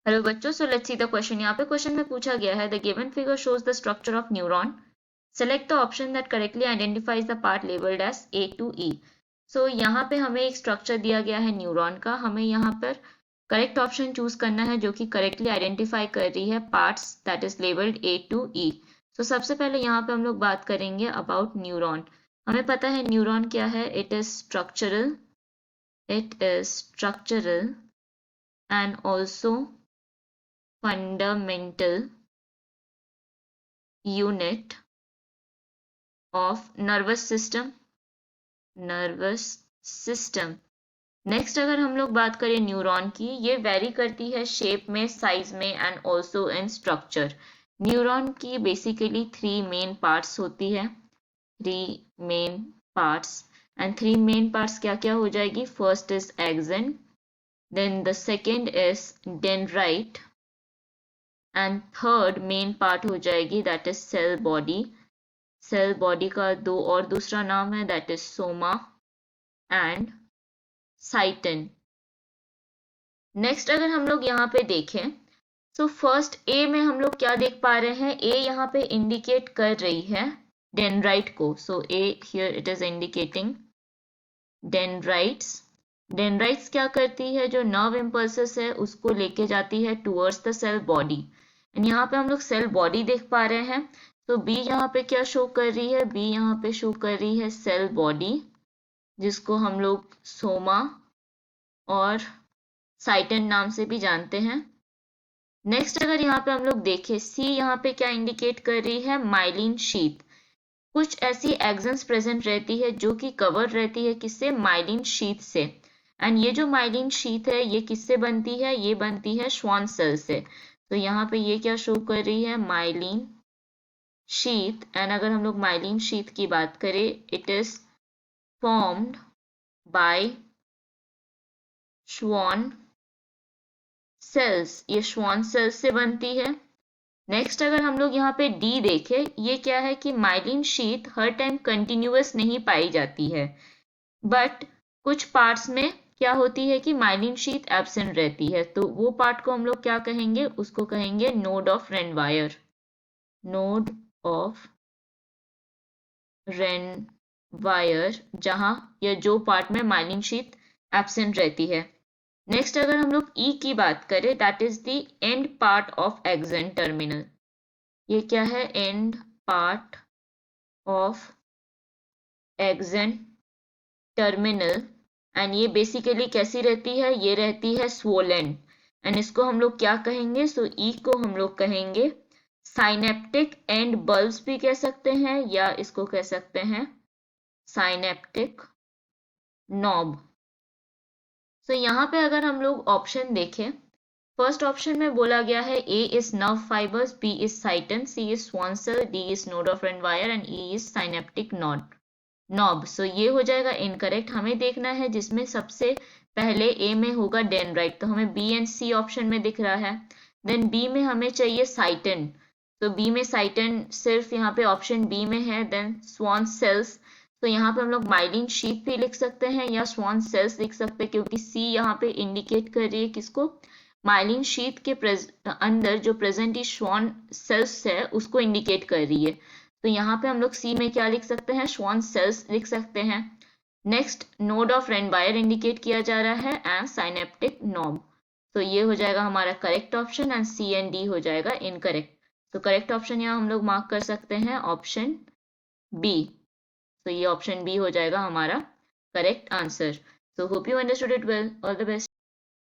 Hello बच्चों, so let's see the question. यहाँ पे क्वेश्चन में पूछा गया है the given figure shows the structure of neuron, select the option that correctly identifies the part labelled as A to E. So यहाँ पे हमें एक स्ट्रक्चर दिया गया है न्यूरॉन का, हमें यहाँ पर करेक्ट ऑप्शन चूज करना है जो कि करेक्टली आइडेंटिफाई कर रही है parts that is labelled A to E. So सबसे पहले यहाँ पे हम लोग बात करेंगे अबाउट न्यूरॉन। हमें पता है न्यूरॉन क्या है, it is structural and also fundamental unit of nervous system। Next अगर हम लोग बात करें न्यूरॉन की, ये वेरी करती है शेप में, साइज में and also in structure. Neuron की बेसिकली थ्री मेन पार्ट्स होती है, three main parts. And three main parts क्या क्या हो जाएगी, first is axon, then the second is dendrite and third main part हो जाएगी that is cell body. Cell body का दो और दूसरा नाम है that is soma and cyton. Next अगर हम लोग यहाँ पे देखें, तो फर्स्ट ए में हम लोग क्या देख पा रहे हैं, ए यहाँ पे इंडिकेट कर रही है डेंड्राइट को। So A here it is indicating dendrites. Dendrites क्या करती है, जो नर्व इम्पल्सेस है उसको लेके जाती है towards the cell body. And यहाँ पे हम लोग सेल बॉडी देख पा रहे हैं। तो बी यहाँ पे क्या शो कर रही है, बी यहाँ पे शो कर रही है सेल बॉडी, जिसको हम लोग सोमा और साइटन नाम से भी जानते हैं। नेक्स्ट अगर यहाँ पे हम लोग देखें, सी यहाँ पे क्या इंडिकेट कर रही है, माइलिन शीथ। कुछ ऐसी एक्सन्स प्रेजेंट रहती है जो कि कवर रहती है किससे, माइलिन शीथ से। एंड ये जो माइलिन शीथ है ये किससे बनती है, ये बनती है श्वान सेल से। तो यहाँ पे ये क्या शो कर रही है, माइलिन शीथ। एंड अगर हम लोग माइलिन शीथ की बात करें, it is formed by Schwann cells, ये श्वान सेल्स से बनती है। नेक्स्ट अगर हम लोग यहाँ पे डी देखें, ये क्या है कि माइलिन शीथ हर टाइम कंटिन्यूअस नहीं पाई जाती है, बट कुछ पार्ट्स में क्या होती है कि माइलिन शीथ एब्सेंट रहती है। तो वो पार्ट को हम लोग क्या कहेंगे, उसको कहेंगे नोड ऑफ रेनवायर, नोड ऑफ रेनवायर, जहां या जो पार्ट में माइलिन शीथ एब्सेंट रहती है। नेक्स्ट अगर हम लोग ई की बात करें, that is the end part of action terminal. ये क्या है, and part of action terminal. And ये बेसिकली कैसी रहती है, ये रहती है स्वोलन। एंड इसको हम लोग क्या कहेंगे, सो ई को हम लोग कहेंगे साइनेप्टिक एंड बल्ब्स भी कह सकते हैं, या इसको कह सकते हैं साइनेप्टिक नॉब। सो यहाँ पे अगर हम लोग ऑप्शन देखें, फर्स्ट ऑप्शन में बोला गया है A is nerve fibres, B is cyton, C is Schwann cell, D is node of Ranvier and E is synaptic knob. So ये हो जाएगा इनकरेक्ट। हमें देखना है जिसमें सबसे पहले ए में होगा डेंड्राइट, तो हमें बी एंड सी ऑप्शन में दिख रहा है। देन बी में हमें चाहिए साइटन, तो बी में साइटन सिर्फ यहाँ पे ऑप्शन बी में है। देन स्वान सेल्स, तो यहाँ पे हम लोग माइलिन शीथ भी लिख सकते हैं या स्वान सेल्स लिख सकते हैं, क्योंकि सी यहाँ पे इंडिकेट कर रही है किसको, माइलिन शीथ के अंदर जो प्रेजेंट श्वान सेल्स है उसको इंडिकेट कर रही है। तो यहाँ पे हम लोग सी में क्या लिख सकते हैं, श्वान सेल्स लिख सकते हैं। नेक्स्ट नोड ऑफ रेनवायर इंडिकेट किया जा रहा है एंड साइनेप्टिक नॉब। तो ये हो जाएगा हमारा correct option and C and D हो जाएगा इनकरेक्ट। तो करेक्ट ऑप्शन यहाँ हम लोग मार्क कर सकते हैं ऑप्शन बी। तो ये ऑप्शन बी हो जाएगा हमारा correct answer. So hope you understood it well. All the best.